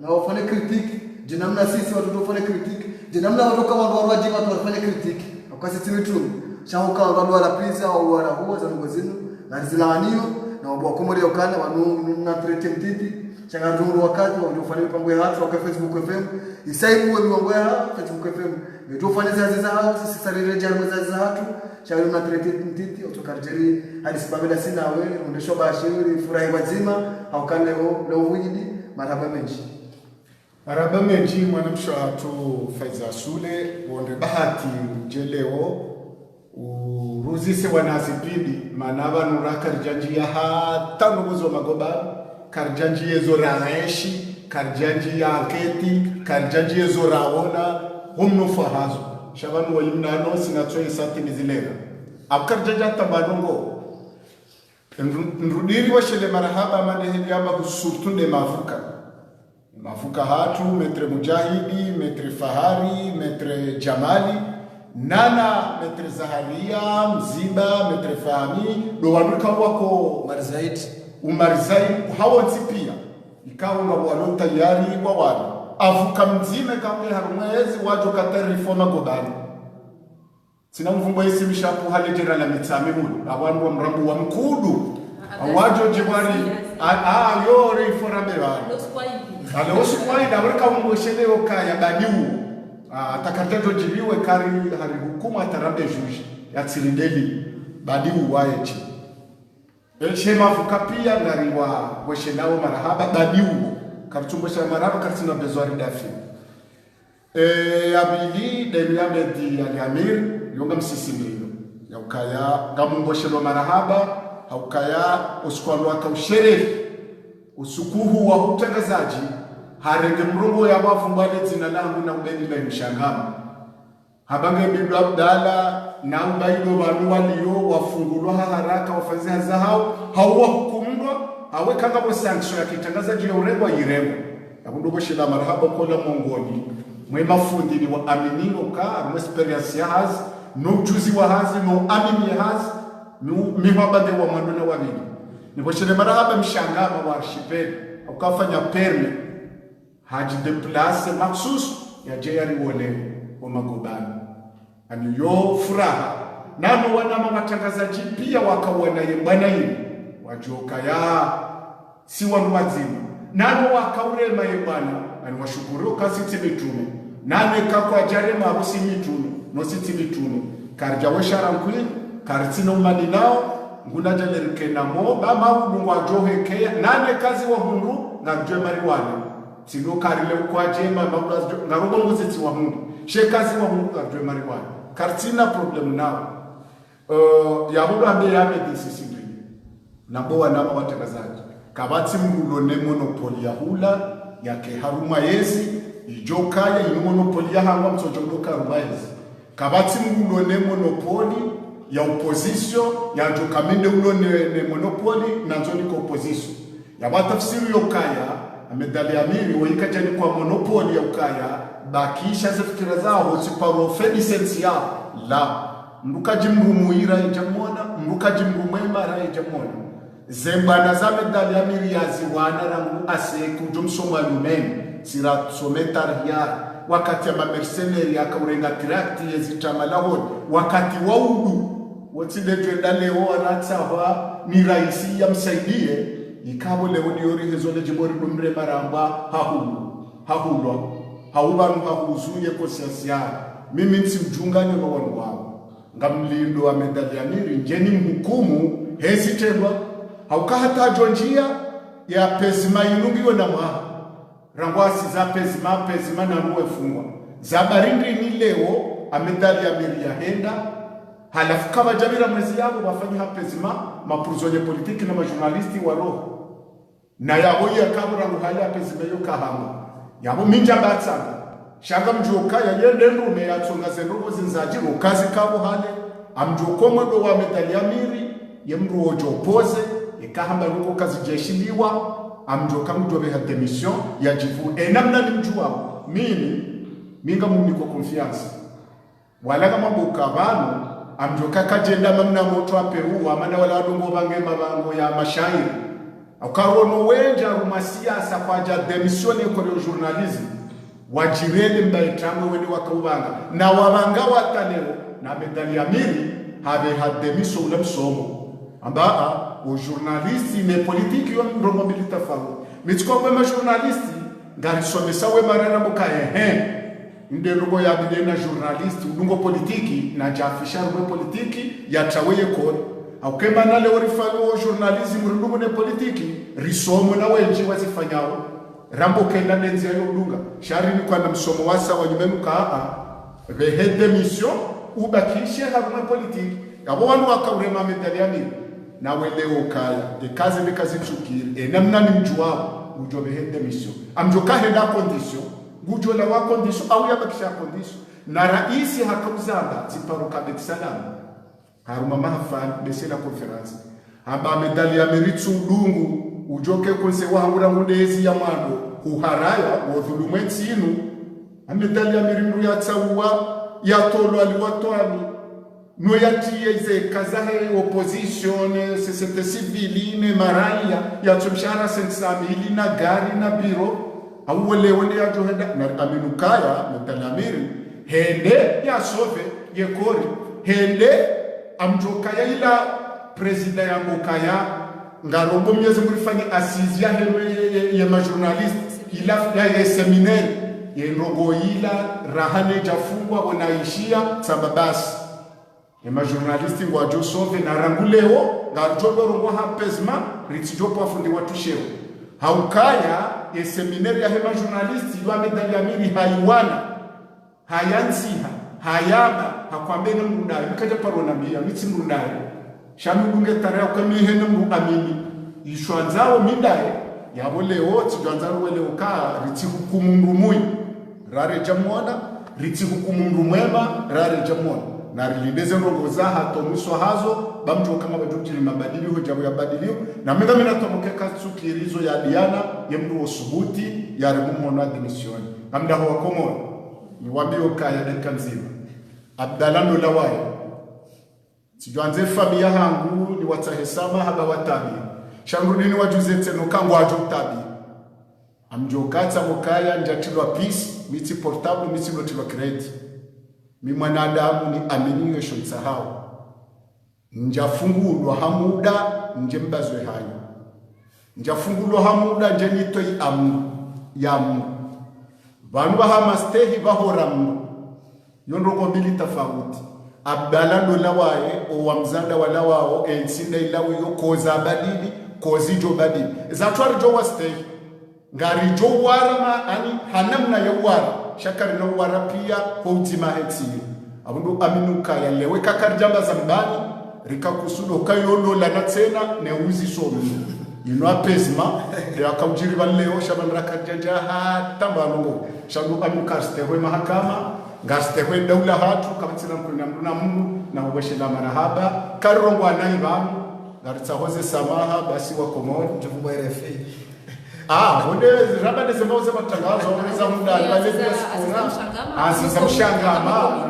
na wafanye critique jinamna sisi watu tufanye critique jinamna watu kama watu wajima wafanye critique kwa sisi wetu shauka watu wala pizza au wala huwa za ngozino na zilaanio na wabwa komori okana wanu na trete mtiti changa nduru wakati wafanye pango ya watu wa Facebook FM isaibu wewe wango ya Facebook FM ndio tufanye zazi zao sisi sarire jarmu zazi za watu changa na trete mtiti utokarjeri hadi sibabela sina wewe undesho bashiri furahi wazima au kan leo wujidi marhaba menji mwanamsho atu Faiza Sule wonde bahati jeleo uruzise wanazipindi manaba nura karjanji ya hata nubuzo magoba karjanji yezo raeshi karjanji ya anketi karjanji yezo raona humno fahazo shabanu walimnano sinatoe sati mizilega akarjanja tabanongo nrudiri wa shele marahaba mande yama kusurtunde mafuka hatu metre mujahidi metre fahari metre jamali nana metre Zaharia mziba metre Fahmi do wanuka wako Marzait hawa pia ikawa ngabo tayari wa wale avuka mzime kama harumwezi wajo katarifoma gobani sina mvumbo isi mishapu hali jera la mitsame mulu abantu wa mrambu wa mkudu awajo jibari yore iforabe wale ale oskwai da weka mwoshele okaya badiu atakateto jibiwe kari hari hukuma tarabe juji ya tsirindeli badiu waechi shema vuka pia ngari wa weshenao marahaba badiu kartumbo sha marahaba karsina bezwari dafi abili Demiamedi Aliamir yonga msisimilo ya ukaya gamumbo shelo marahaba haukaya uskwalo akausherefi usukuhu wa utangazaji harenge mrongo ya wafu mbale zina langu na ubeni la mshangama habange bibi Abdala na ubaido wanu walio wafungulwa haraka wafazia zahao hawa hukumundwa hawe kanga bo sanction ya kitangazaji ya urengwa yirengwa yakundogo shila marhaba kola mongoni mwema fundi ni wa aminino ka armo experience ya hazi no ujuzi wa hazi no amini ya hazi mihwabade wa mandona wabili niposhele marahaba mshangama wa archipel ukafanya perme haji deplace maksus ya jayari wole wa magobani ani yo furaha namo wanama watangazaji pia wakawana yembana hili wajoka ya si wanu wazima namo wakaurema yembana ani washukuru kasi mitume nane kako ajare mabusi mitume no siti mitume karja weshara mkwini karitino madinao nguna jalerike namo bama udungwa joheke nane kazi wa hundu na jwe mariwane sino karile kwa jema mabula ngarogo nguziti wa hundu she kazi wa hundu na jwe mariwane kartina problem nao ya hundu ambe ya medisi nabo wanama watangazaji kabati mrulo ne monopoli ya hula yake haruma yezi ijokaya ino monopoli ya hangwa msojodoka haruma yezi kabati mrulo ne monopoli ya opposition ya jokamende ulo ne monopoli na nzoni ko opposition ya batafsiri yokaya amedali amiri woika jani kwa monopoli ya ukaya bakisha zifikira zao tsiparo fedisensi ya la mruka jimrumuira ijamona mruka jimrumema ra ijamona zembana za medali amiri ya ziwana rangu aseku jumsoma lumeni sira sometar ya wakati ya mamercenary ya kaurenga trakti yezitamala wakati waudu wotile jwenda leo anatsawa ni raisi ya msaidie ikabo leo diori hezole jibori kumre maramba hahulwa haubanu hahuzuye kosiasia mimi nsimjunganye na wanu wao ngamlindo wa medali ya miri njeni mhukumu hezitendwa haukahata jonjia ya pezima inungiwe na mwaha rangwasi za pezima na nuwe fungwa za barindi ni leo amedali ya miri ya henda halafu kama jamira mwezi yabo wafanya hapezima mapuruzonye politiki na majurnalisti wa roho na yabo ya kabura muhali hapezima yo kahama yabo minja batsanga shanga mjoka ya yende ndume ya tsonga zendogo zinzajiro kazi kabo hale amjoko mwendo wa medali ya miri yemru ojo pose ikahamba ruko kazi jeshiliwa amjoka mdobe ha demission ya jivu enamna ni mjua mimi minga muniko confiance wala kama bukabano amjoka kajenda mamna moto wa Peru amana wala wadungo bange mabango ya mashairi akarono wenja rumasiasa kwa ja demission ko journalism wajirele mbaitangwe wende wakaubanga na wabanga wataleo na medali ya miri habe hademission ule msomo amba o journaliste ne politique yo ndongo milita fawo mitiko kwa journaliste ngari somesa we marana mukaye nderugo ya bidena journaliste udungo politiki na jafisha rugo politiki ya traweye ko au kemba na leo rifalo journalism rundugo ne politiki risomo na wenji wazifanyao rambo kenda nenzi ya udunga shari ni kwa na msomo wasa wa nyumenuka behede mission ubakishe haruma politiki abo wanu wakaurema medali ya mimi na wele okaya de kazi be kazi chukiri namna ni mjuao ujobe hende mission amjoka henda condition gujo la wa condition au ya bakisha condition na raisi hakamzamba ziparuka betsalam haruma mahafan besela conference amba medali ya meritsu dungu ujoke konse wa hangura ngudezi ya mando uharaya wodhulumwenti inu amedali ya mirimru ya tsawa yatolwa liwatwani no yatie ze kazahe opposition societe civile ne maraya yatumshara sensamili na gari na biro awolewele ya johenda na aminukaya mtalamiri hende ya sove yekori hende amjokaya ila president ya ngokaya ngarombo myezi murifanye assise ya ya majournalist ila ya seminaire yenrogo ila rahane jafungwa wanaishia sababasi ya majournalisti wa josove na ranguleo ngarjobo rongo hapezma ritijopo afundi watu sheo haukaya ya seminaire ya hema journalisti ywa medali ya miri haiwana hayanziha hayaba hakwambe na mrundayo mkaja parona mia mitsi mrundayo shami bunge tarehe kwa mihene mru amini ishwanzao mindaye yabo leo tijwanzaro wele uka riti hukumu mrumui rare jamona riti hukumu mrumwema rare jamona na rilibeze rongo za hato muswa hazo bamjo kama badujiri mabadilio jabu ya badilio na mega mina tomokeka tsukirizo ya diana yemru osubuti ya remumo admission amda ho komo ni wambio kaya dakika nzima abdalando lawai sijuanze familia hangu ni watahesama haba watabi shangudini wajuze teno kangu wajo tabi amjokata mokaya njatilwa peace miti portable miti lotilwa credit mi mwanadamu ni aminiyo shonsahau njafungulwa hamuda nje mbazwe hayo njafungulwa hamuda nje nitoi yamu vanu bahamastehi bahoramu yondoko mbili tofauti abdalando lawaye o wamzanda wala wao ensinda ilawi yo koza badili kozi jo badili zatwar jo wastehi ngari jo warama ani hanamna ya wara shakari no wara pia kwa utima heti abundu aminuka ya lewe kakarjamba zambani rika kusudo kayolo la natsena ne uzi somi ino apesma ya kaujiri baleo shabandra karjanja ha tambalongo shandu amuka stehwe mahakama ngastehwe daula hatu kamatila mkuna mruna mungu na ubashila marahaba karongo anaibamu ngaritsahoze samaha basi wa komori jumba RFI wende rabade zembauze matangazo waweza muda wale diaspora azisamshangama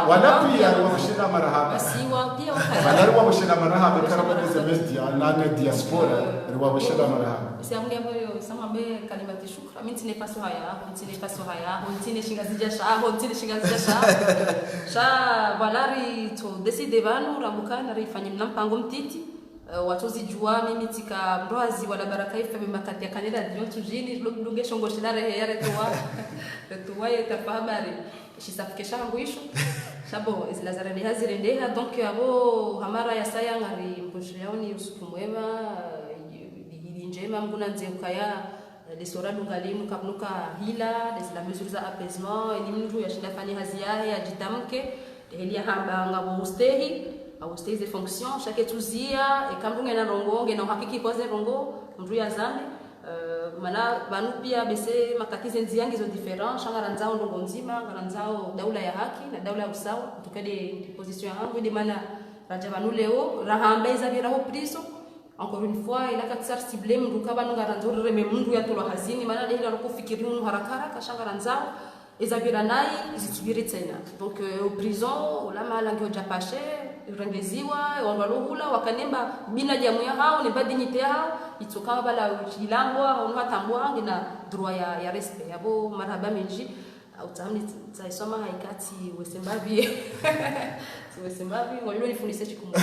wala pia wabashila marahaba basiwa pia wakala wabashila marahaba karabade zemedia na diaspora wabashila marahaba siamungi ambayo samambe kalimati shukra mintine paso haya ntine shingazija sha valari to decide vanu ramukana rifanye mnampango mtiti watozi jua mimi tika mroazi wala baraka ifa bimakati ya kanela dio tujini lunge shongo shinare yare towa yetafahabari shisafike shangu isho sabo izilazara ni hazire ndeha donc abo hamara ya saya ngari mbushioni usuku mwema njema mguna nzekaya lesora dungalimu kabnuka hila des la mesure za apaisement ni mtu yashinda fani hazi yahe ajitamke elia haba ngabo ustehi au ustehi fonction chaque tuzia e kambunge na rongo na uhakiki kwa rongo mtu ya zambi mana banu pia bese makatize nziangi zo different shangara nzao ndongo nzima ngara nzao daula ya haki na daula ya usawa tukade position yangu de mana raja banu leo rahambeza biraho priso encore une fois il a katsar ciblé mruka banu ngaranzoro reme mundu ya tolo hazini mana ile alokufikiri mu harakara kashangara nzao ezabira nai zitubiri tena donc au prison la malango japashe rengeziwa wanwalohula wakanemba bina jamu ya hao ne badinite hao itoka bala chilangwa onwa tambwa ngina droit ya respect yabo marhaba menji utamni tsaisoma haikati wesembabi wesembabi ngolio nifundishe chikumbuka